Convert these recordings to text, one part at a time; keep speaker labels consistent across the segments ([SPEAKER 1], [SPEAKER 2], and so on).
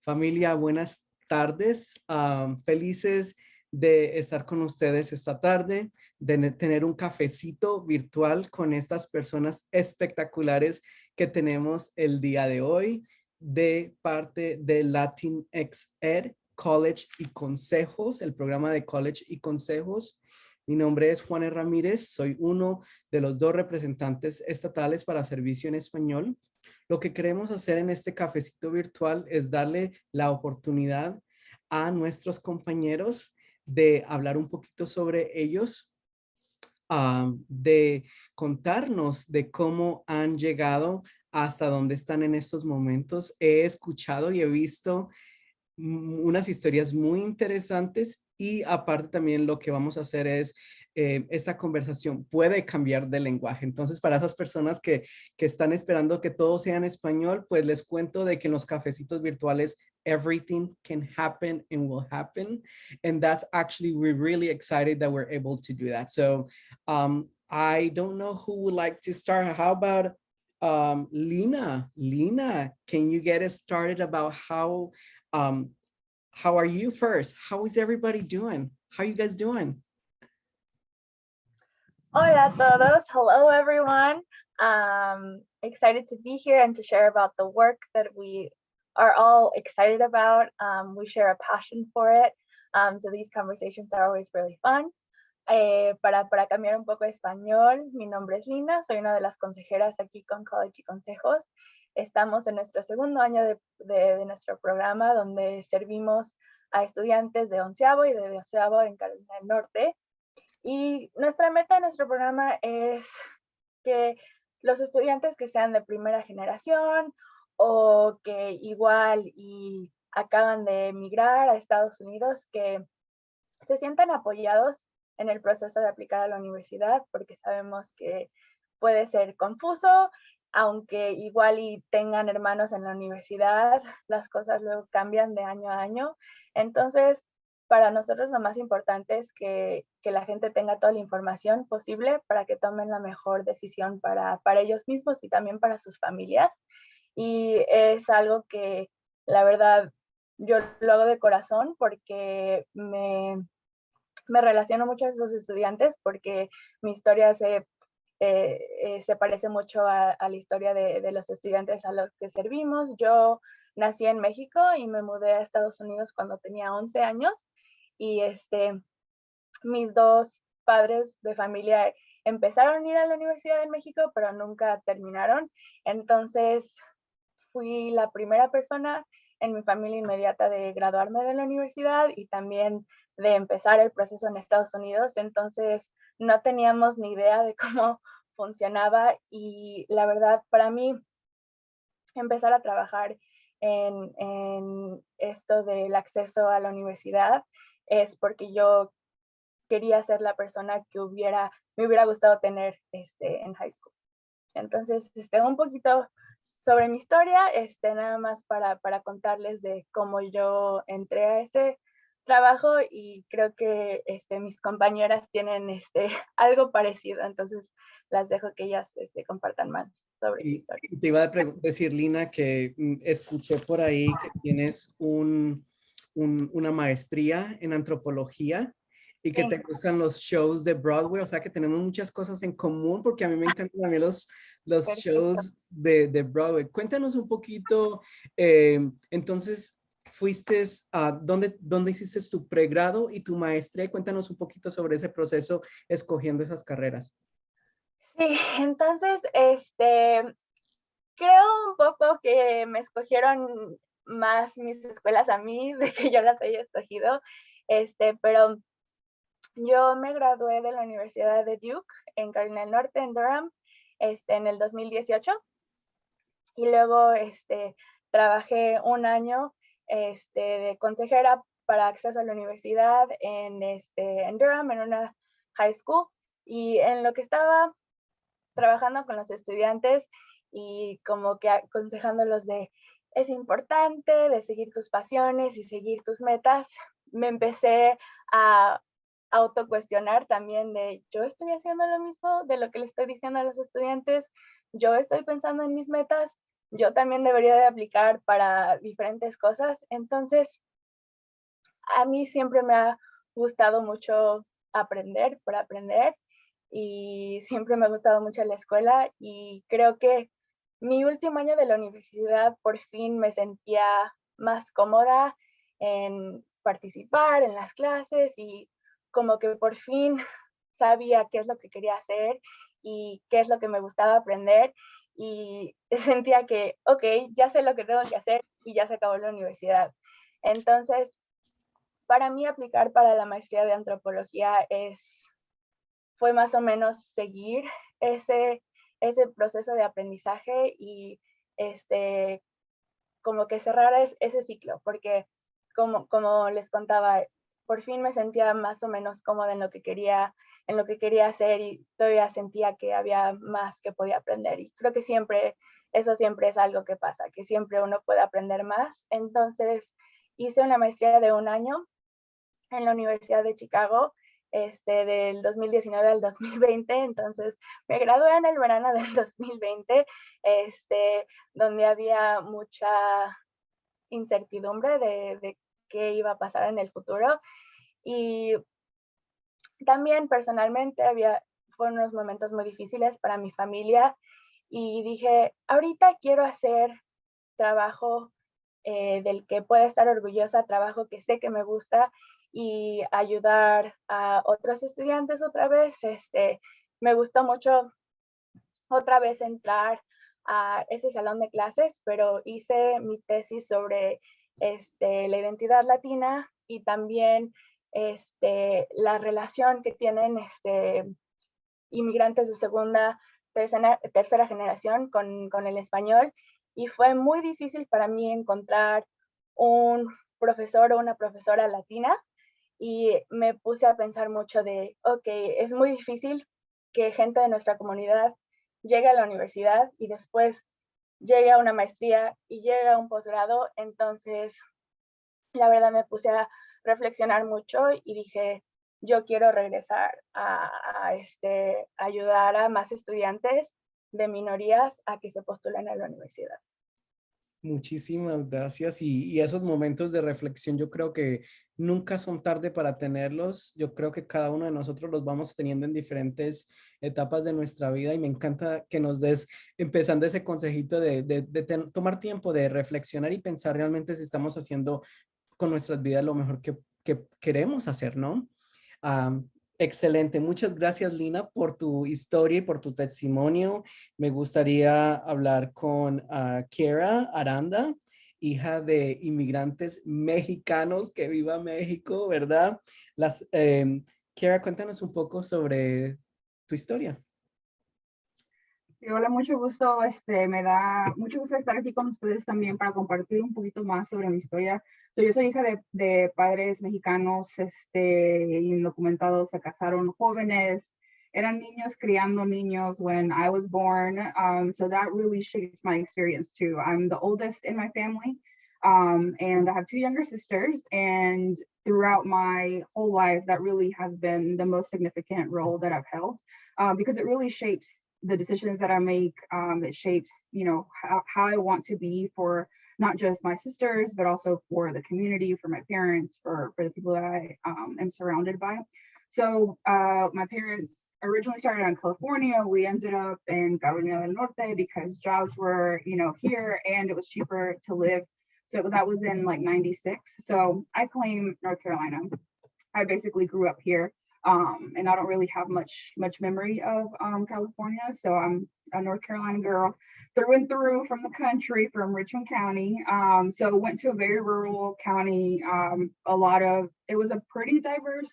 [SPEAKER 1] Familia, buenas tardes. Felices de estar con ustedes esta tarde, de tener un cafecito virtual con estas personas espectaculares que tenemos el día de hoy de parte de LatinxEd, College y Consejos, el programa de College y Consejos. Mi nombre es Juan Ramírez, soy uno de los dos representantes estatales para servicio en español. Lo que queremos hacer en este cafecito virtual es darle la oportunidad a nuestros compañeros de hablar un poquito sobre ellos, de contarnos de cómo han llegado hasta donde están en estos momentos. He escuchado y he visto unas historias muy interesantes y aparte también lo que vamos a hacer es esta conversación puede cambiar de lenguaje. Entonces, para esas personas que están esperando que todo sea en español, pues les cuento de que en los cafecitos virtuales everything can happen and will happen. And that's actually, we're really excited that we're able to do that. So I don't know who would like to start. How about Lina? Lina, can you get us started about how are you first? How is everybody doing? How are you guys doing?
[SPEAKER 2] Hola a todos. Hello, everyone. Excited to be here and to share about the work that we are all excited about. We share a passion for it. So these conversations are always really fun. Para cambiar un poco de español, mi nombre es Lina, soy una de las consejeras aquí con College y Consejos. Estamos en nuestro segundo año de nuestro programa, donde servimos a estudiantes de 11º y de 12º en Carolina del Norte. Y nuestra meta de nuestro programa es que los estudiantes que sean de primera generación o que igual y acaban de emigrar a Estados Unidos, que se sientan apoyados en el proceso de aplicar a la universidad, porque sabemos que puede ser confuso, aunque igual y tengan hermanos en la universidad, las cosas luego cambian de año a año. Entonces, para nosotros lo más importante es que la gente tenga toda la información posible para que tomen la mejor decisión para ellos mismos y también para sus familias. Y es algo que la verdad yo lo hago de corazón porque me relaciono mucho a esos estudiantes, porque mi historia se parece mucho a la historia de los estudiantes a los que servimos. Yo nací en México y me mudé a Estados Unidos cuando tenía 11 años y mis dos padres de familia empezaron a ir a la Universidad de México, pero nunca terminaron. Entonces fui la primera persona en mi familia inmediata de graduarme de la universidad y también de empezar el proceso en Estados Unidos. Entonces no teníamos ni idea de cómo funcionaba y la verdad para mí empezar a trabajar en esto del acceso a la universidad es porque yo quería ser la persona que me hubiera gustado tener en high school. Entonces, un poquito sobre mi historia, nada más para contarles de cómo yo entré a ese trabajo y creo que mis compañeras tienen algo parecido, entonces las dejo que ellas compartan más sobre su historia.
[SPEAKER 1] Te iba a decir, Lina, que escuché por ahí que tienes una maestría en antropología y que te gustan los shows de Broadway, o sea que tenemos muchas cosas en común porque a mí me encantan también los shows de Broadway. Cuéntanos un poquito, entonces, fuiste a ¿dónde hiciste tu pregrado y tu maestría? Cuéntanos un poquito sobre ese proceso escogiendo esas carreras.
[SPEAKER 2] Sí, entonces, creo un poco que me escogieron más mis escuelas a mí de que yo las haya escogido, pero yo me gradué de la Universidad de Duke en Carolina del Norte, en Durham, en el 2018 y luego trabajé un año de consejera para acceso a la universidad en Durham, en una high school, y en lo que estaba trabajando con los estudiantes y como que aconsejándolos de es importante de seguir tus pasiones y seguir tus metas, me empecé a autocuestionar también de yo estoy haciendo lo mismo de lo que le estoy diciendo a los estudiantes, yo estoy pensando en mis metas yo también debería de aplicar para diferentes cosas. Entonces, a mí siempre me ha gustado mucho aprender por aprender y siempre me ha gustado mucho la escuela y creo que mi último año de la universidad por fin me sentía más cómoda en participar en las clases y como que por fin sabía qué es lo que quería hacer y qué es lo que me gustaba aprender y sentía que, ok, ya sé lo que tengo que hacer y ya se acabó la universidad. Entonces, para mí aplicar para la maestría de antropología fue más o menos seguir ese, ese proceso de aprendizaje y como que cerrar ese ciclo, porque como les contaba, por fin me sentía más o menos cómoda en lo que quería hacer y todavía sentía que había más que podía aprender. Y creo que eso siempre es algo que pasa, que siempre uno puede aprender más. Entonces, hice una maestría de 1 año en la Universidad de Chicago, del 2019 al 2020, entonces me gradué en el verano del 2020, donde había mucha incertidumbre de qué iba a pasar en el futuro y también personalmente fueron unos momentos muy difíciles para mi familia y dije, ahorita quiero hacer trabajo del que pueda estar orgullosa, trabajo que sé que me gusta y ayudar a otros estudiantes otra vez. Me gustó mucho otra vez entrar a ese salón de clases, pero hice mi tesis sobre la identidad latina y también la relación que tienen inmigrantes de segunda, tercera generación con el español. Y fue muy difícil para mí encontrar un profesor o una profesora latina y me puse a pensar mucho de, ok, es muy difícil que gente de nuestra comunidad llegue a la universidad y después llegue a una maestría y llegue a un posgrado. Entonces, la verdad me puse a reflexionar mucho y dije, yo quiero regresar a ayudar a más estudiantes de minorías a que se postulen a la universidad.
[SPEAKER 1] Muchísimas gracias. Y esos momentos de reflexión yo creo que nunca son tarde para tenerlos. Yo creo que cada uno de nosotros los vamos teniendo en diferentes etapas de nuestra vida y me encanta que nos des, empezando ese consejito de tomar tiempo de reflexionar y pensar realmente si estamos haciendo con nuestras vidas lo mejor que queremos hacer, ¿no? Excelente. Muchas gracias, Lina, por tu historia y por tu testimonio. Me gustaría hablar con Kiera Aranda, hija de inmigrantes mexicanos. Que viva México, ¿verdad? Kiera, cuéntanos un poco sobre tu historia.
[SPEAKER 3] Sí, hola, mucho gusto. Me da mucho gusto estar aquí con ustedes también para compartir un poquito más sobre mi historia. Yo soy hija de padres mexicanos, indocumentados, se casaron jóvenes, eran niños criando niños when I was born. So that really shaped my experience too. I'm the oldest in my family, and I have two younger sisters. And throughout my whole life, that really has been the most significant role that I've held, because it really shapes the decisions that I make. It shapes, how I want to be for not just my sisters, but also for the community, for my parents, for the people that I am surrounded by. So my parents originally started in California. We ended up in Carolina del Norte because jobs were, here and it was cheaper to live. So that was in like 96. So I claim North Carolina. I basically grew up here. And I don't really have much memory of California. So I'm a North Carolina girl through and through, from the country, from Richmond County. So went to a very rural county. It was a pretty diverse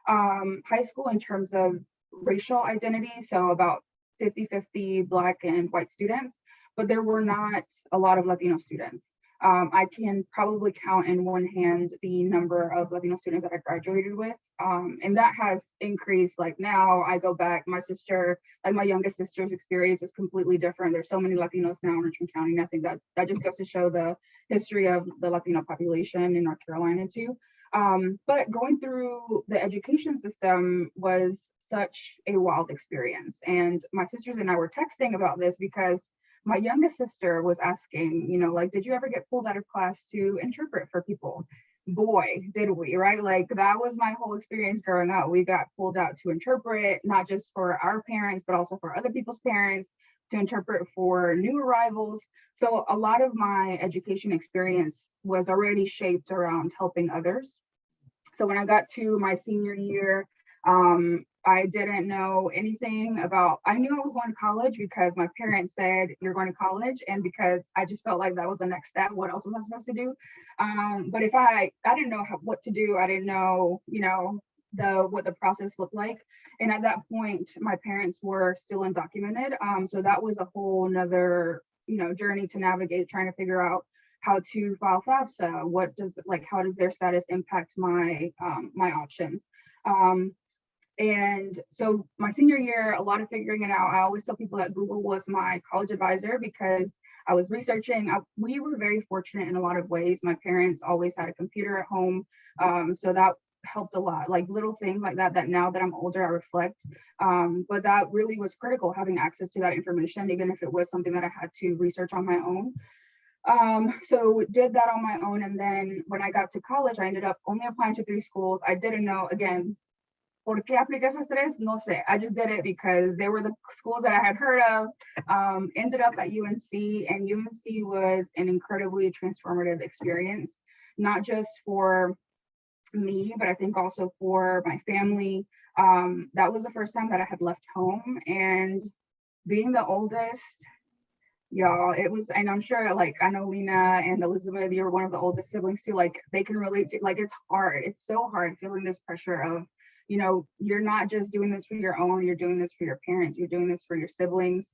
[SPEAKER 3] high school in terms of racial identity. So about 50-50 Black and white students, but there were not a lot of Latino students. I can probably count in one hand the number of Latino students that I graduated with. And that has increased. Like now I go back, my youngest sister's experience is completely different. There's so many Latinos now in Richmond County. And I think that just goes to show the history of the Latino population in North Carolina too. But going through the education system was such a wild experience. And my sisters and I were texting about this because my youngest sister was asking, you know, like, did you ever get pulled out of class to interpret for people? Boy, did we, right? Like, that was my whole experience growing up. We got pulled out to interpret, not just for our parents, but also for other people's parents, to interpret for new arrivals. So a lot of my education experience was already shaped around helping others. So when I got to my senior year, I didn't know anything about, I knew I was going to college because my parents said, you're going to college. And because I just felt like that was the next step. What else was I supposed to do? But if I didn't know what to do. I didn't know, you know, what the process looked like. And at that point, my parents were still undocumented. So that was a whole nother, you know, journey to navigate, trying to figure out how to file FAFSA. What does, like, how does their status impact my my options? And so my senior year, a lot of figuring it out. I always tell people that Google was my college advisor because I was researching. We were very fortunate in a lot of ways. My parents always had a computer at home. So that helped a lot, like little things like that, that now that I'm older, I reflect. But that really was critical, having access to that information, even if it was something that I had to research on my own. So did that on my own. And then when I got to college, I ended up only applying to 3 schools. I didn't know, again, ¿por qué apliqué esas tres? No sé. I just did it because they were the schools that I had heard of. Ended up at UNC, and UNC was an incredibly transformative experience, not just for me, but I think also for my family. That was the first time that I had left home, and being the oldest, y'all, it was, and I'm sure, like, I know Lena and Elizabeth, you're one of the oldest siblings too, like, they can relate to, like, it's hard. It's so hard feeling this pressure of, you know, you're not just doing this for your own, you're doing this for your parents, you're doing this for your siblings.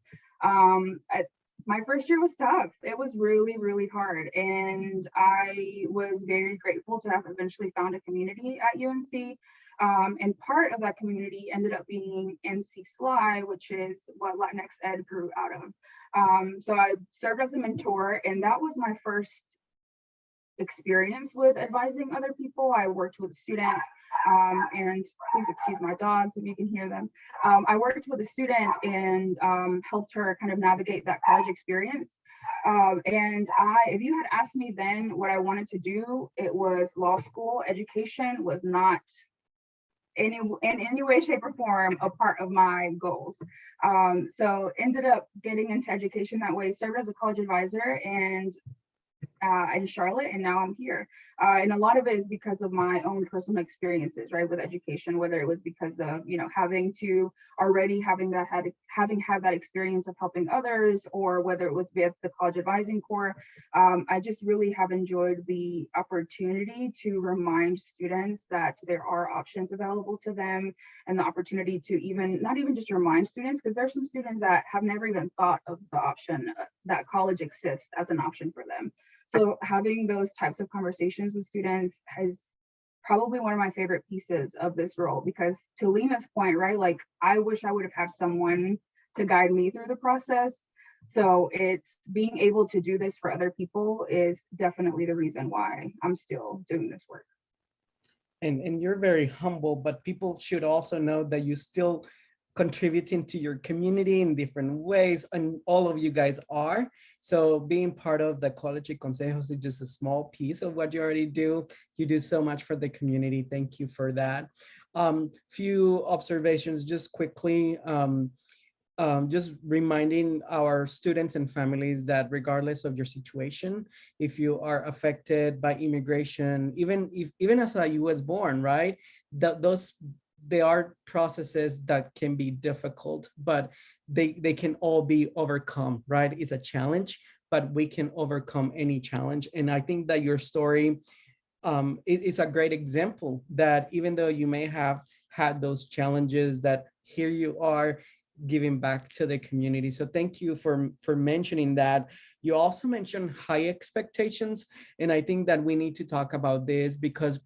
[SPEAKER 3] My first year was tough. It was really, really hard. And I was very grateful to have eventually found a community at UNC. And part of that community ended up being NC SLY, which is what LatinxEd grew out of. So I served as a mentor, and that was my first experience with advising other people. I worked with students, and please excuse my dogs if you can hear them. I worked with a student and helped her kind of navigate that college experience. And if you had asked me then what I wanted to do, it was law school. Education was not in any way, shape, or form a part of my goals. So ended up getting into education that way, served as a college advisor and in Charlotte, and now I'm here. And a lot of it is because of my own personal experiences, right, with education, whether it was because of, you know, having had that experience of helping others, or whether it was with the college advising corps. I just really have enjoyed the opportunity to remind students that there are options available to them, and the opportunity to not even just remind students, because there's some students that have never even thought of the option that college exists as an option for them. So having those types of conversations with students is probably one of my favorite pieces of this role, because to Lena's point, right, like, I wish I would have had someone to guide me through the process. So it's being able to do this for other people is definitely the reason why I'm still doing this work.
[SPEAKER 1] And you're very humble, but people should also know that you still contributing to your community in different ways, and all of you guys are. So being part of the College Consejos is just a small piece of what you already do. You do so much for the community. Thank you for that. Few observations just quickly. Just reminding our students and families that regardless of your situation, if you are affected by immigration, even as a US born, right? They are processes that can be difficult, but they can all be overcome, right? It's a challenge, but we can overcome any challenge. And I think that your story is a great example that even though you may have had those challenges, that here you are giving back to the community. So thank you for mentioning that. You also mentioned high expectations, and I think that we need to talk about this, because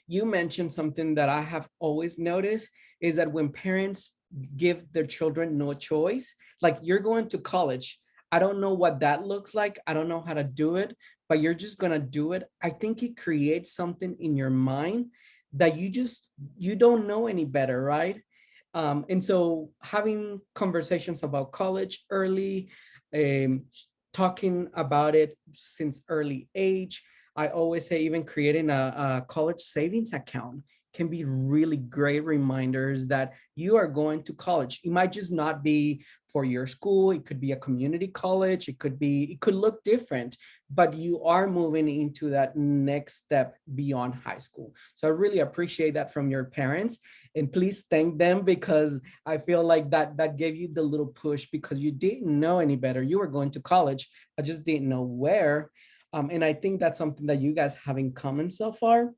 [SPEAKER 1] you mentioned something that I have always noticed, is that when parents give their children no choice, like, you're going to college, I don't know what that looks like, I don't know how to do it, but you're just gonna do it. I think it creates something in your mind that you don't know any better, right? And so having conversations about college early, talking about it since early age. I always say even creating a college savings account can be really great reminders that you are going to college. It might just not be for your school. It could be a community college. It could look different, but you are moving into that next step beyond high school. So I really appreciate that from your parents, and please thank them, because I feel like that gave you the little push, because you didn't know any better. You were going to college, I just didn't know where. And I think that's something that you guys have in common so far.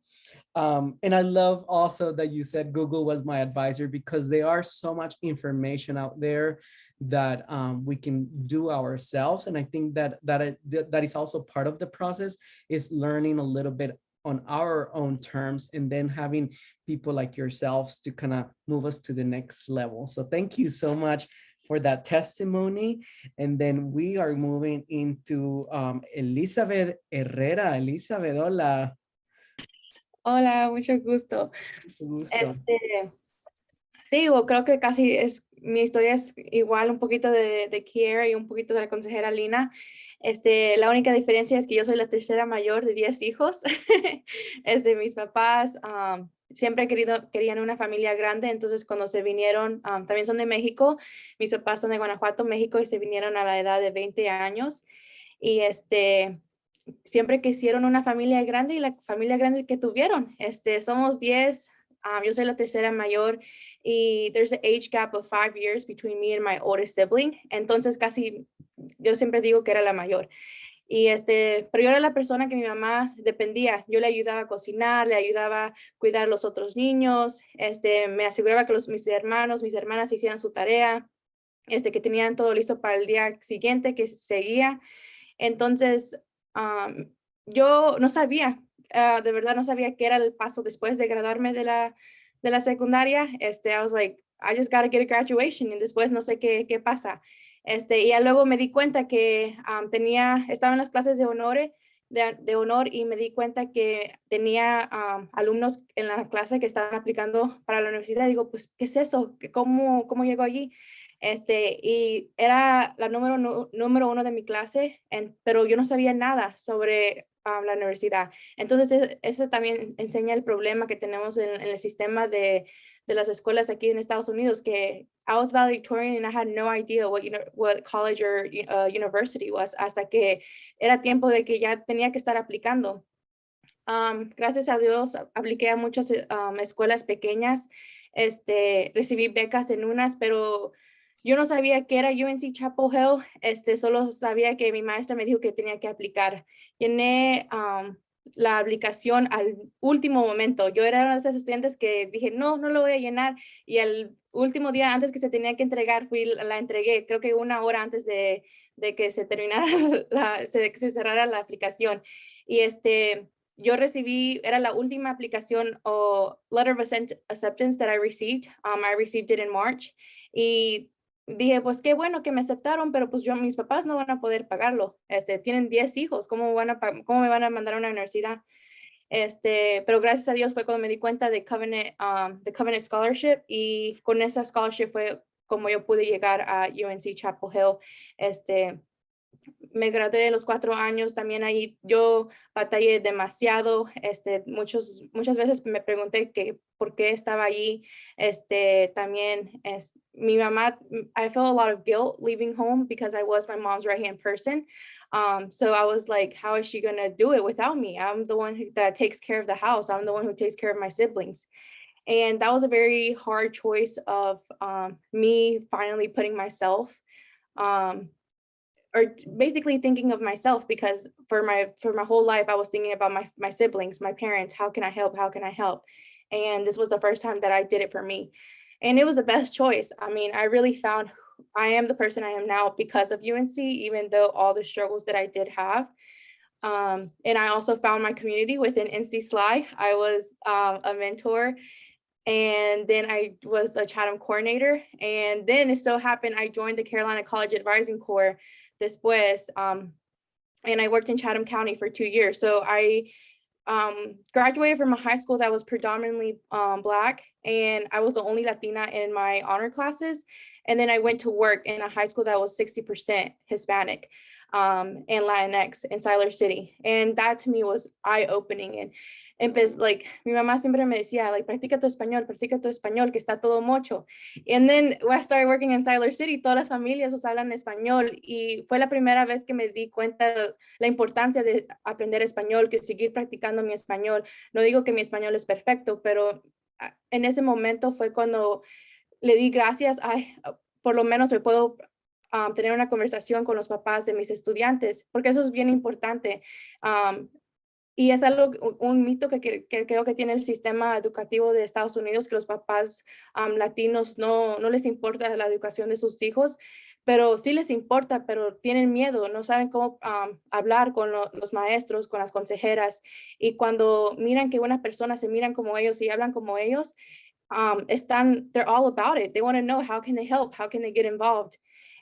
[SPEAKER 1] And I love also that you said Google was my advisor, because there are so much information out there that we can do ourselves. And I think that is also part of the process, is learning a little bit on our own terms, and then having people like yourselves to kind of move us to the next level. So thank you so much for that testimony. And then we are moving into Elizabeth Herrera. Elizabeth, hola.
[SPEAKER 4] Hola, mucho gusto.
[SPEAKER 1] Mucho gusto.
[SPEAKER 4] Sí, creo que mi historia es igual, un poquito de Kiera y un poquito de la consejera Lina. La única diferencia es que yo soy la tercera mayor de 10 hijos. Mis papás siempre querían una familia grande, entonces cuando se vinieron, también son de México, mis papás son de Guanajuato, México, y se vinieron a la edad de 20 años. Y siempre quisieron una familia grande, y la familia grande que tuvieron. Somos 10, yo soy la tercera mayor, y there's an age gap of 5 years between me and my oldest sibling. Entonces yo siempre digo que era la mayor. Y pero yo era la persona que mi mamá dependía. Yo le ayudaba a cocinar, le ayudaba a cuidar a los otros niños, me aseguraba que mis hermanos, mis hermanas hicieran su tarea, que tenían todo listo para el día siguiente que seguía. Entonces, yo no sabía, de verdad no sabía qué era el paso después de graduarme de la secundaria. I was like, I just got to get a graduation, y después no sé qué pasa. Y ya luego me di cuenta que estaba en las clases de honor, y me di cuenta que tenía alumnos en la clase que estaban aplicando para la universidad. Digo, pues, ¿qué es eso? ¿Cómo llegó allí? Y era la número 1 de mi clase, pero yo no sabía nada sobre la universidad. Entonces, eso también enseña el problema que tenemos en el sistema de las escuelas aquí en Estados Unidos, que I was valedictorian and I had no idea what college or university was, hasta que era tiempo de que ya tenía que estar aplicando. Gracias a Dios, apliqué a muchas escuelas pequeñas, recibí becas en unas, pero yo no sabía qué era UNC Chapel Hill. Solo sabía que mi maestra me dijo que tenía que aplicar. Llené la aplicación al último momento. Yo era una de esas estudiantes que dije, no lo voy a llenar. Y el último día antes que se tenía que entregar, la entregué, creo que 1 hora antes de que se terminara, que se cerrara la aplicación. Y yo recibí, era la última aplicación o letter of acceptance that I received. I received it in March. Y dije, pues qué bueno que me aceptaron, pero pues mis papás no van a poder pagarlo. Tienen 10 hijos, ¿cómo me van a mandar a una universidad? Pero gracias a Dios fue cuando me di cuenta de Covenant Scholarship, y con esa scholarship fue como yo pude llegar a UNC Chapel Hill. Me gradué de los 4 años, también ahí yo batallé demasiado. Muchas veces me pregunté por qué estaba allí. También mi mamá, I felt a lot of guilt leaving home because I was my mom's right-hand person. So I was like, how is she gonna do it without me? I'm the one that takes care of the house. I'm the one who takes care of my siblings. And that was a very hard choice of me finally putting myself or basically thinking of myself, because for my whole life I was thinking about my siblings, my parents. How can I help? And this was the first time that I did it for me, and it was the best choice. I mean, I really found I am the person I am now because of UNC, even though all the struggles that I did have. And I also found my community within NC SLY. I was a mentor, and then I was a Chatham coordinator, and then it so happened I joined the Carolina College Advising Corps después, and I worked in Chatham County for 2 years. So I graduated from a high school that was predominantly Black, and I was the only Latina in my honor classes. And then I went to work in a high school that was 60% Hispanic and Latinx in Siler City. And that to me was eye-opening. And like, mi mamá siempre me decía, like, practica tu español, que está todo mocho. And then when I started working in Siler City, todas las familias hablan español. Y fue la primera vez que me di cuenta de la importancia de aprender español, que seguir practicando mi español. No digo que mi español es perfecto, pero en ese momento fue cuando le di gracias, por lo menos me puedo tener una conversación con los papás de mis estudiantes, porque eso es bien importante. Y es algo, un mito que creo que tiene el sistema educativo de Estados Unidos, que los papás latinos no les importa la educación de sus hijos, pero sí les importa, pero tienen miedo, no saben cómo hablar con los maestros, con las consejeras. Y cuando miran que una persona se miran como ellos y hablan como ellos, they're all about it. They want to know, how can they help? How can they get involved?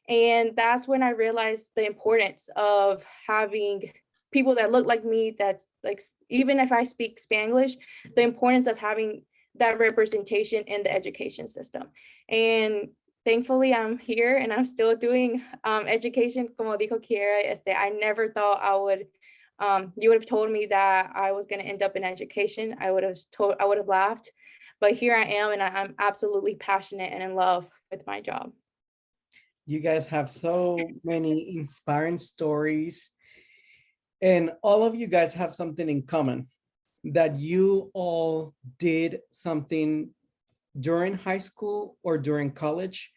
[SPEAKER 4] And that's when I realized the importance of having people that look like me, that's like, even if I speak Spanglish, the importance of having that representation in the education system. And thankfully I'm here and I'm still doing education. Como dijo Kiera, I never thought I would, you would have told me that I was going to end up in education. I would have laughed. But here I am, and I'm absolutely passionate and in love with my job.
[SPEAKER 1] You guys have so many inspiring stories, and all of you guys have something in common, that you all did something during high school or during college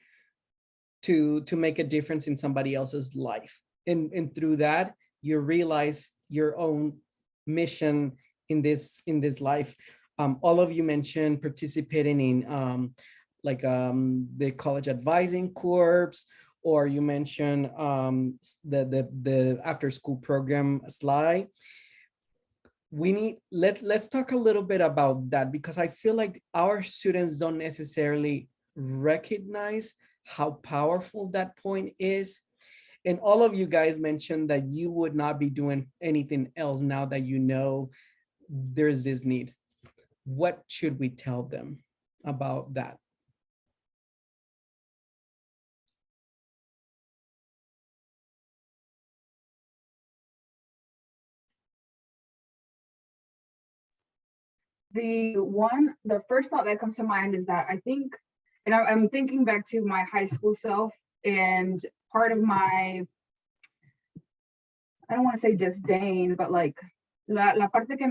[SPEAKER 1] to make a difference in somebody else's life. And through that, you realize your own mission in this life. All of you mentioned participating in the college advising corps, or you mentioned the after school program SLI. Let's talk a little bit about that, because I feel like our students don't necessarily recognize how powerful that point is. And all of you guys mentioned that you would not be doing anything else now that you know there's this need. What should we tell them about that?
[SPEAKER 3] The first thought that comes to mind is that I think, and I'm thinking back to my high school self, and part of my, I don't want to say disdain, but like la parte que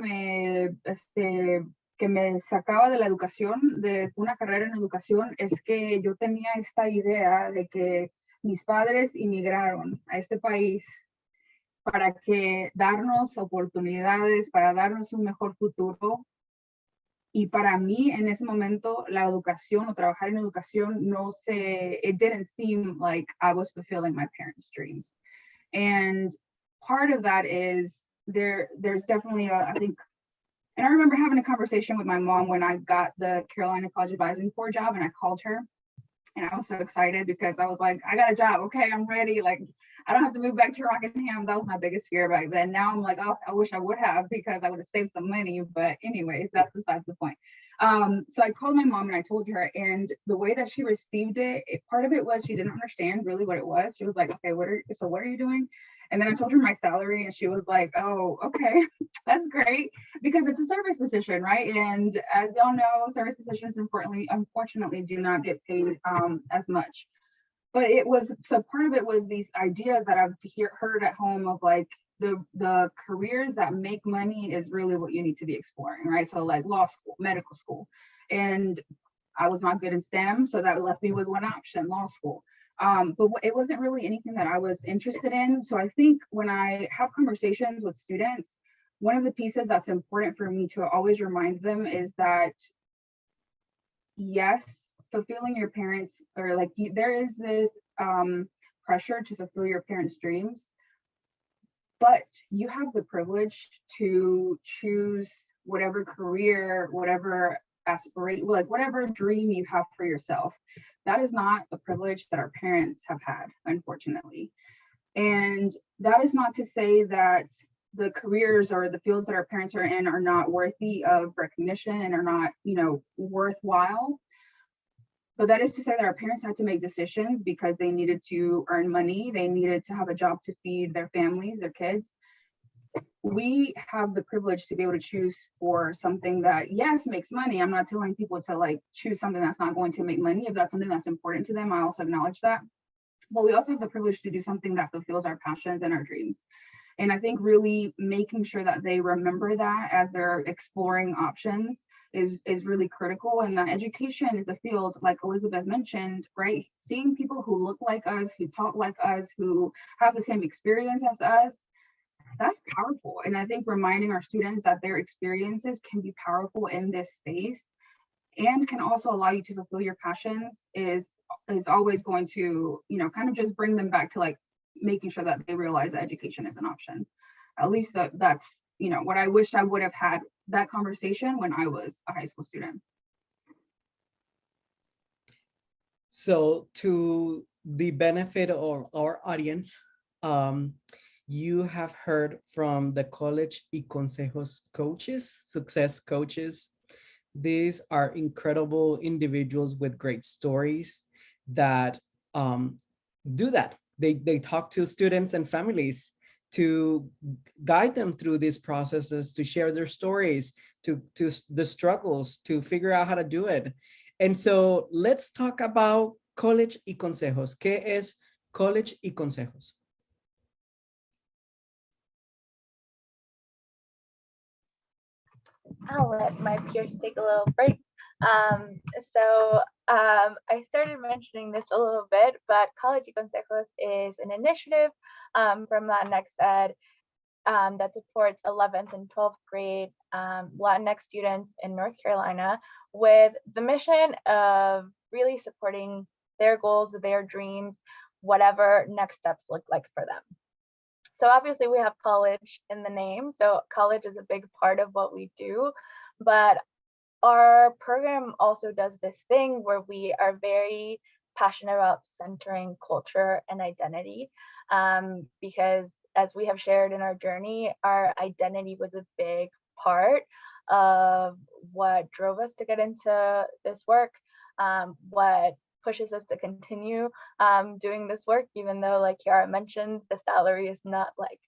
[SPEAKER 3] me sacaba de la educación, de una carrera en educación, es que yo tenía esta idea de que mis padres inmigraron a este país para que darnos oportunidades, para darnos un mejor futuro. Y para mí, en ese momento, la educación o trabajar en educación, it didn't seem like I was fulfilling my parents' dreams. And part of that is there's definitely I think, and I remember having a conversation with my mom when I got the Carolina College Advising Corps job, and I called her, and I was so excited because I was like, I got a job. Okay, I'm ready. Like, I don't have to move back to Rockingham. That was my biggest fear back then. Now I'm like, oh, I wish I would have, because I would have saved some money. But anyways, that's besides the point. So I called my mom and I told her, and the way that she received it, part of it was she didn't understand really what it was. She was like, okay, what are you doing? And then I told her my salary, and she was like, oh, okay, that's great, because it's a service position, right? And as y'all know, service positions unfortunately do not get paid as much. But part of it was these ideas that I've heard at home of like the careers that make money is really what you need to be exploring, right? So like law school, medical school. And I was not good in STEM, so that left me with one option, law school. But it wasn't really anything that I was interested in. So I think when I have conversations with students, one of the pieces that's important for me to always remind them is that, yes, fulfilling your parents, or like there is this pressure to fulfill your parents' dreams, but you have the privilege to choose whatever career, whatever aspiration, like whatever dream you have for yourself. That is not a privilege that our parents have had, unfortunately. And that is not to say that the careers or the fields that our parents are in are not worthy of recognition and are not, you know, worthwhile. But that is to say that our parents had to make decisions because they needed to earn money. They needed to have a job to feed their families, their kids. We have the privilege to be able to choose for something that, yes, makes money. I'm not telling people to like choose something that's not going to make money. If that's something that's important to them, I also acknowledge that. But we also have the privilege to do something that fulfills our passions and our dreams. And I think really making sure that they remember that as they're exploring options is really critical. And that education is a field, like Elizabeth mentioned, right? Seeing people who look like us, who talk like us, who have the same experience as us, that's powerful. And I think reminding our students that their experiences can be powerful in this space and can also allow you to fulfill your passions is always going to, you know, kind of just bring them back to like making sure that they realize that education is an option. At least that's, you know, what I wish I would have had that conversation when I was a high school student.
[SPEAKER 1] So to the benefit of our audience, you have heard from the College y Consejos coaches, success coaches. These are incredible individuals with great stories that do that. They talk to students and families to guide them through these processes, to share their stories, to the struggles, to figure out how to do it. And so let's talk about College y Consejos. ¿Qué es College y Consejos?
[SPEAKER 2] I'll let my peers take a little break. I started mentioning this a little bit, but College y Consejos is an initiative from LatinxEd that supports 11th and 12th grade Latinx students in North Carolina with the mission of really supporting their goals, their dreams, whatever next steps look like for them. So obviously we have college in the name, so college is a big part of what we do, but our program also does this thing where we are very passionate about centering culture and identity, because as we have shared in our journey, our identity was a big part of what drove us to get into this work, what pushes us to continue doing this work, even though, like Kiara mentioned, the salary is not like,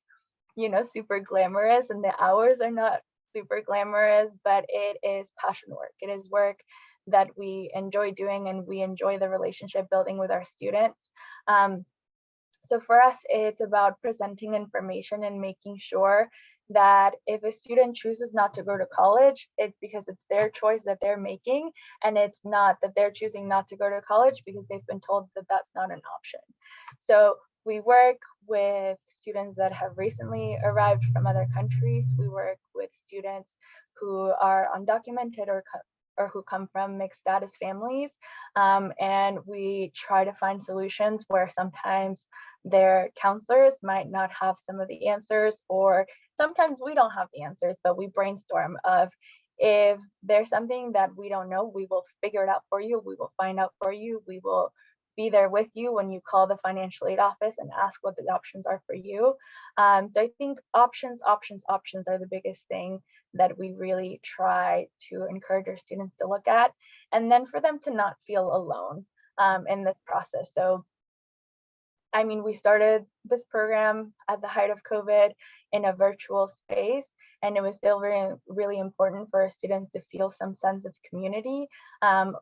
[SPEAKER 2] you know, super glamorous and the hours are not super glamorous, but it is passion work. It is work that we enjoy doing and we enjoy the relationship building with our students. So for us, it's about presenting information and making sure that if a student chooses not to go to college, it's because it's their choice that they're making, and it's not that they're choosing not to go to college because they've been told that that's not an option. So we work with students that have recently arrived from other countries. We work with students who are undocumented or who come from mixed status families. And we try to find solutions where sometimes their counselors might not have some of the answers, or sometimes we don't have the answers, but we brainstorm of, if there's something that we don't know, we will figure it out for you. We will find out for you. We will be there with you when you call the financial aid office and ask what the options are for you. So I think options are the biggest thing that we really try to encourage our students to look at, and then for them to not feel alone in this process. So I mean, we started this program at the height of COVID in a virtual space, and it was still really important for our students to feel some sense of community,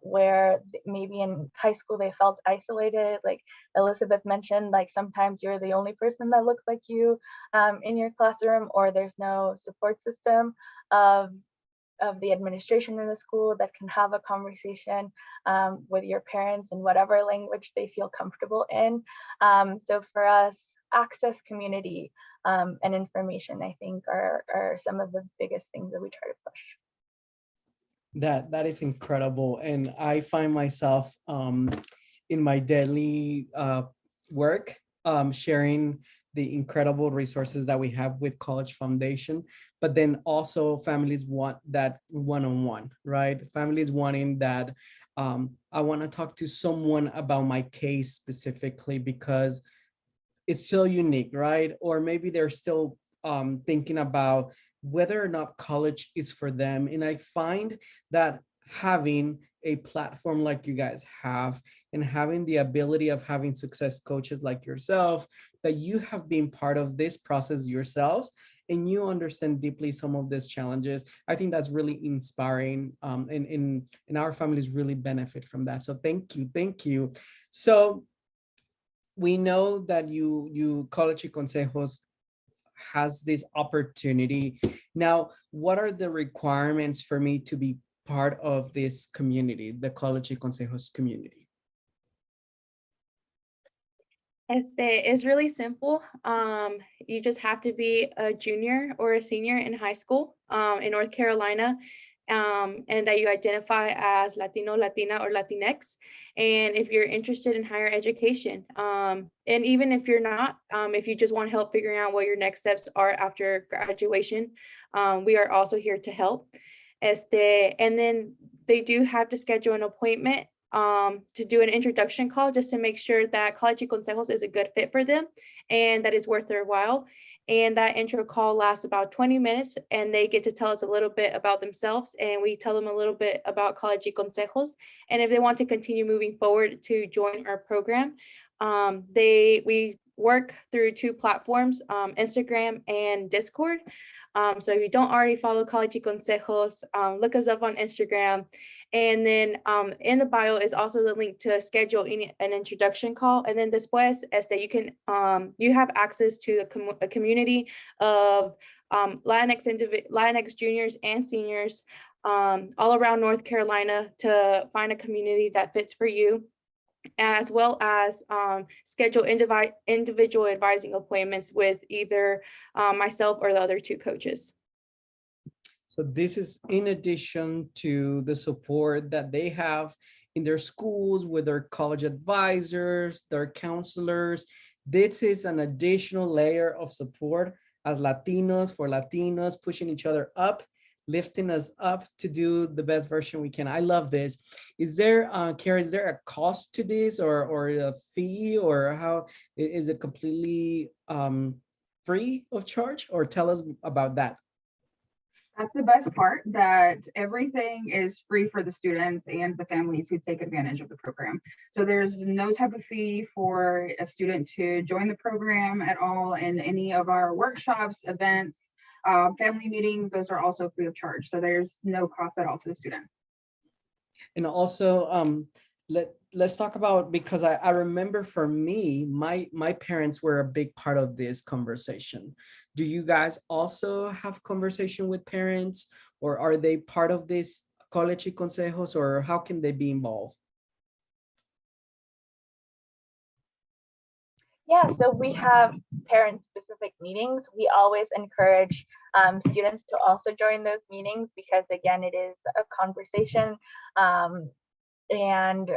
[SPEAKER 2] where maybe in high school they felt isolated. Like Elizabeth mentioned, like sometimes you're the only person that looks like you in your classroom, or there's no support system of the administration in the school that can have a conversation with your parents in whatever language they feel comfortable in. So for us, access, community, and information, I think are some of the biggest things that we try to push.
[SPEAKER 1] That is incredible. And I find myself in my daily work sharing the incredible resources that we have with College Foundation, but then also families want that one-on-one, right? Families wanting that, I want to talk to someone about my case specifically because it's still unique, right? Or maybe they're still thinking about whether or not college is for them. And I find that having a platform like you guys have, and having the ability of having success coaches like yourself, that you have been part of this process yourselves, and you understand deeply some of these challenges. I think that's really inspiring, and our families really benefit from that. So thank you, thank you. So we know that College y Consejos has this opportunity. Now, what are the requirements for me to be part of this community, the College y Consejos community?
[SPEAKER 4] It's really simple. You just have to be a junior or a senior in high school in North Carolina, and that you identify as Latino, Latina, or Latinx. And if you're interested in higher education, and even if you're not, if you just want help figuring out what your next steps are after graduation, we are also here to help. And then they do have to schedule an appointment to do an introduction call, just to make sure that College y Consejos is a good fit for them and that it's worth their while. And that intro call lasts about 20 minutes, and they get to tell us a little bit about themselves, and we tell them a little bit about College y Consejos. And if they want to continue moving forward to join our program, we work through two platforms, Instagram and Discord. So if you don't already follow College y Consejos, look us up on Instagram. And then in the bio is also the link to schedule an introduction call. And then después, you have access to a community of Latinx juniors and seniors all around North Carolina to find a community that fits for you, as well as schedule individual advising appointments with either myself or the other two coaches.
[SPEAKER 1] So this is in addition to the support that they have in their schools with their college advisors, their counselors. This is an additional layer of support as Latinos for Latinos, pushing each other up, lifting us up to do the best version we can. I love this. Is there, Kara, is there a cost to this, or a fee, or how is it completely free of charge? Or tell us about that.
[SPEAKER 3] That's the best part, that everything is free for the students and the families who take advantage of the program. So there's no type of fee for a student to join the program at all, and any of our workshops, events, family meetings, those are also free of charge. So there's no cost at all to the student.
[SPEAKER 1] And also, let's talk about, because I remember for me, my parents were a big part of this conversation. Do you guys also have conversation with parents, or are they part of this College y Consejos, or how can they be involved?
[SPEAKER 2] Yeah, so we have parent-specific meetings. We always encourage students to also join those meetings, because again, it is a conversation. And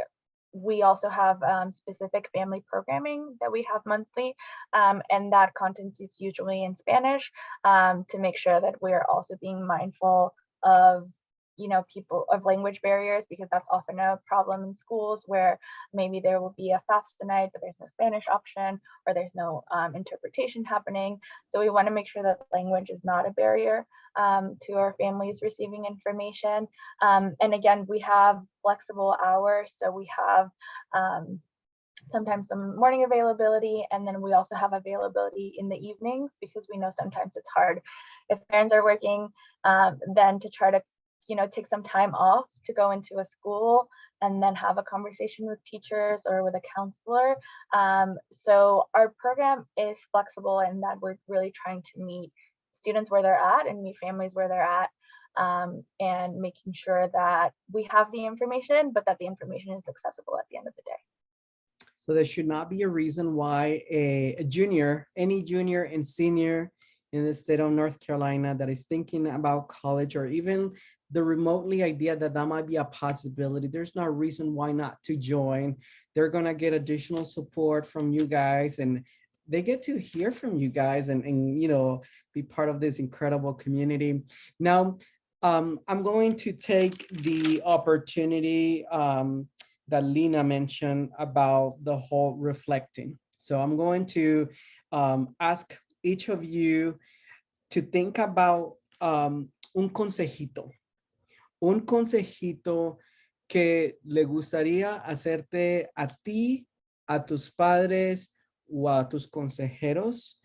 [SPEAKER 2] we also have specific family programming that we have monthly, and that content is usually in Spanish, to make sure that we're also being mindful of language barriers, because that's often a problem in schools, where maybe there will be a FAFSA night, but there's no Spanish option, or there's no interpretation happening. So we want to make sure that language is not a barrier to our families receiving information. And again, we have flexible hours, so we have sometimes some morning availability, and then we also have availability in the evenings, because we know sometimes it's hard if parents are working, then to try to take some time off to go into a school and then have a conversation with teachers or with a counselor. So our program is flexible in that we're really trying to meet students where they're at and meet families where they're at, and making sure that we have the information, but that the information is accessible at the end of the day.
[SPEAKER 1] So there should not be a reason why a junior, any junior and senior in the state of North Carolina that is thinking about college, or even the remotely idea that might be a possibility, there's no reason why not to join. They're going to get additional support from you guys, and they get to hear from you guys, and be part of this incredible community. Now, I'm going to take the opportunity that Lina mentioned about the whole reflecting. So I'm going to ask each of you to think about un consejito que le gustaría hacerte a ti, a tus padres o a tus consejeros.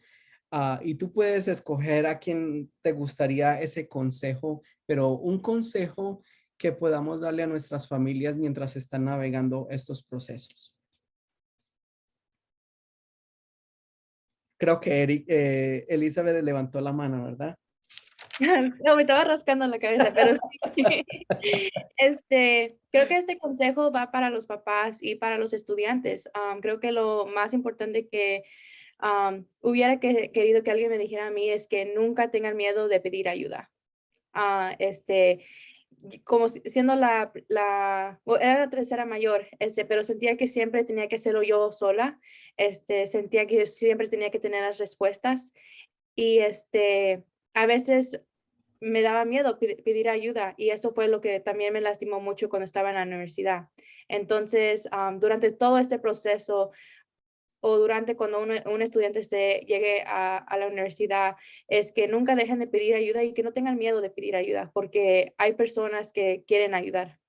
[SPEAKER 1] Y tú puedes escoger a quién te gustaría ese consejo, pero un consejo que podamos darle a nuestras familias mientras están navegando estos procesos. Creo que Elizabeth levantó la mano, ¿verdad?
[SPEAKER 4] No, me estaba rascando la cabeza, pero sí. Creo que este consejo va para los papás y para los estudiantes. Creo que lo más importante que hubiera querido que alguien me dijera a mí es que nunca tengan miedo de pedir ayuda. Como siendo era la tercera mayor, pero sentía que siempre tenía que hacerlo yo sola. Sentía que yo siempre tenía que tener las respuestas y a veces me daba miedo pedir ayuda y eso fue lo que también me lastimó mucho cuando estaba en la universidad. Entonces, durante todo este proceso o durante cuando un estudiante llegue a la universidad, es que nunca dejen de pedir ayuda y que no tengan miedo de pedir ayuda, porque hay personas que quieren ayudar.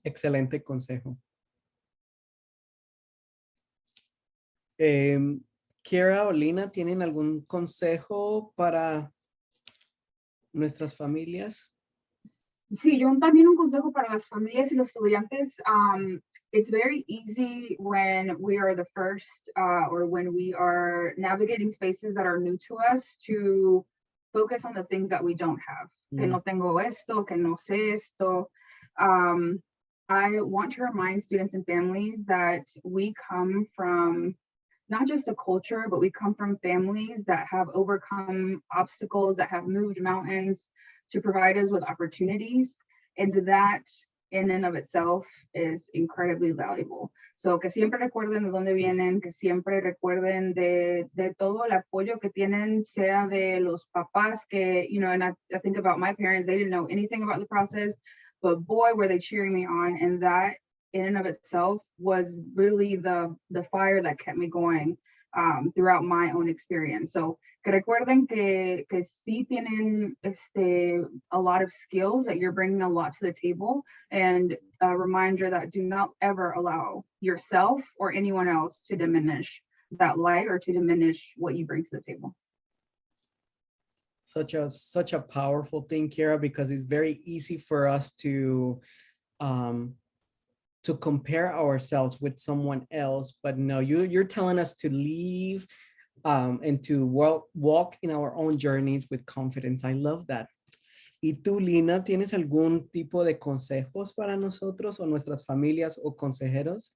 [SPEAKER 1] Excelente consejo. Kiera o Lina, ¿tienen algún consejo para nuestras familias?
[SPEAKER 3] Sí, yo también un consejo para las familias y los estudiantes. It's very easy when we are the first or when we are navigating spaces that are new to us to focus on the things that we don't have. Que no tengo esto, que no sé esto. I want to remind students and families that we come from not just a culture, but we come from families that have overcome obstacles, that have moved mountains to provide us with opportunities. And that in and of itself is incredibly valuable. So que siempre recuerden de dónde vienen, que siempre recuerden de todo el apoyo que tienen, sea de los papás que, you know, and I think about my parents, they didn't know anything about the process, but boy, were they cheering me on. And that in and of itself was really the fire that kept me going throughout my own experience. So que recuerden que sí tienen a lot of skills, that you're bringing a lot to the table, and a reminder that do not ever allow yourself or anyone else to diminish that light or to diminish what you bring to the table.
[SPEAKER 1] Such a powerful thing, Kiera, because it's very easy for us to compare ourselves with someone else, but no, you're telling us to leave and to walk in our own journeys with confidence. I love that. ¿Y tú, Lina, tienes algún tipo de consejos para nosotros o nuestras familias o consejeros?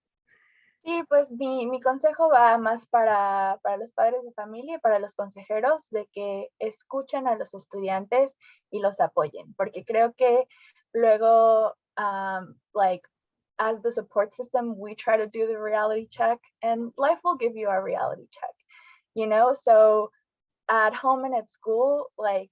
[SPEAKER 2] Sí, pues mi consejo va más para los padres de familia y para los consejeros, de que escuchen a los estudiantes y los apoyen, porque creo que luego, like, as the support system, we try to do the reality check, and life will give you a reality check, you know? So at home and at school, like,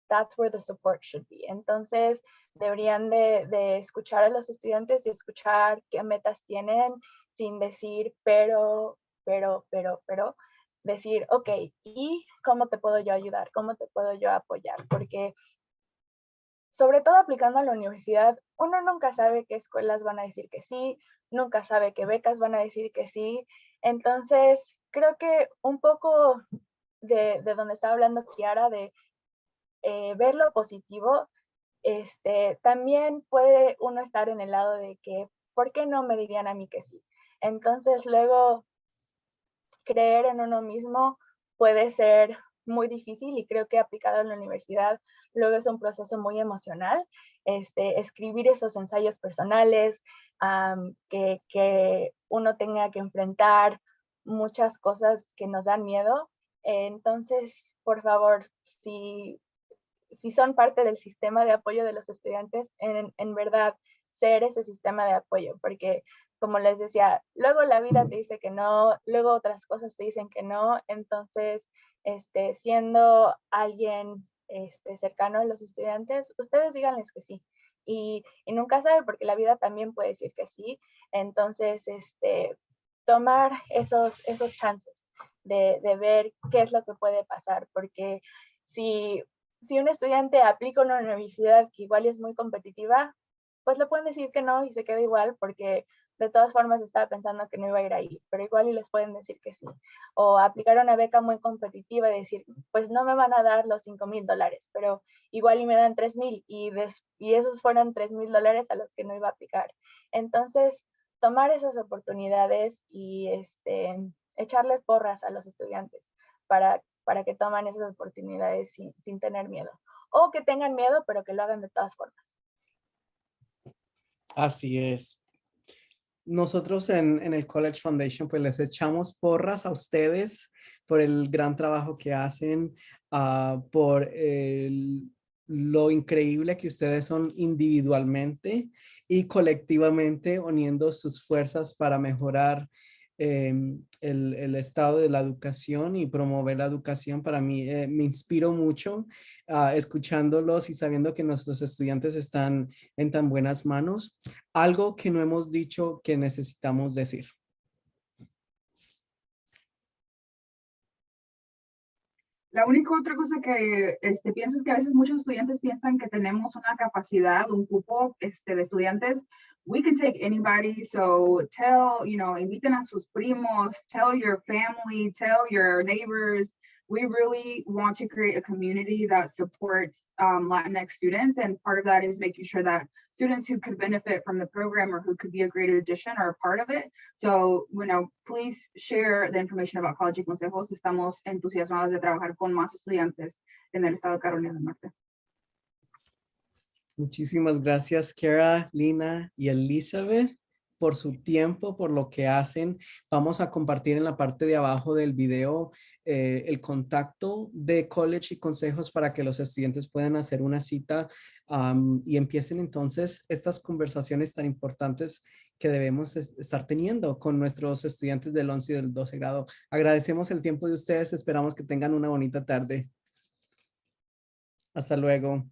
[SPEAKER 2] that's where the support should be. Entonces, deberían de escuchar a los estudiantes y escuchar qué metas tienen, sin decir pero, decir, ok, ¿y cómo te puedo yo ayudar? ¿Cómo te puedo yo apoyar? Porque sobre todo aplicando a la universidad, uno nunca sabe qué escuelas van a decir que sí, nunca sabe qué becas van a decir que sí. Entonces, creo que un poco de donde estaba hablando Kiara, de ver lo positivo, también puede uno estar en el lado de que, ¿por qué no me dirían a mí que sí? Entonces, luego, creer en uno mismo puede ser muy difícil, y creo que aplicado en la universidad luego es un proceso muy emocional. Escribir esos ensayos personales, que uno tenga que enfrentar muchas cosas que nos dan miedo. Entonces, por favor, si son parte del sistema de apoyo de los estudiantes, en verdad, ser ese sistema de apoyo, porque como les decía, luego la vida te dice que no, luego otras cosas te dicen que no. Entonces, siendo alguien cercano a los estudiantes, ustedes díganles que sí. Y nunca sabe, porque la vida también puede decir que sí. Entonces, tomar esos chances de ver qué es lo que puede pasar, porque si un estudiante aplica a una universidad que igual es muy competitiva, pues le pueden decir que no y se queda igual porque de todas formas estaba pensando que no iba a ir ahí, pero igual y les pueden decir que sí. O aplicar una beca muy competitiva y decir, pues no me van a dar los $5,000, pero igual y me dan 3,000 y esos fueron $3,000 a los que no iba a aplicar. Entonces, tomar esas oportunidades y echarle porras a los estudiantes para que tomen esas oportunidades sin tener miedo. O que tengan miedo, pero que lo hagan de todas formas.
[SPEAKER 1] Así es. Nosotros en el College Foundation pues les echamos porras a ustedes por el gran trabajo que hacen, por lo increíble que ustedes son individualmente y colectivamente uniendo sus fuerzas para mejorar el estado de la educación y promover la educación. Para mí me inspiro mucho escuchándolos y sabiendo que nuestros estudiantes están en tan buenas manos. Algo que no hemos dicho que necesitamos decir.
[SPEAKER 3] La única otra cosa que pienso es que a veces muchos estudiantes piensan que tenemos una capacidad, un cupo de estudiantes. We can take anybody, so inviten a sus primos, tell your family, tell your neighbors. We really want to create a community that supports Latinx students, and part of that is making sure that students who could benefit from the program or who could be a great addition are a part of it. So, please share the information about College y Consejos. Estamos entusiasmados de trabajar con más estudiantes en el estado de Carolina del Norte.
[SPEAKER 1] Muchísimas gracias, Kara, Lina y Elizabeth, por su tiempo, por lo que hacen. Vamos a compartir en la parte de abajo del video el contacto de College y Consejos para que los estudiantes puedan hacer una cita y empiecen entonces estas conversaciones tan importantes que debemos estar teniendo con nuestros estudiantes del 11 y del 12 grado. Agradecemos el tiempo de ustedes. Esperamos que tengan una bonita tarde. Hasta luego.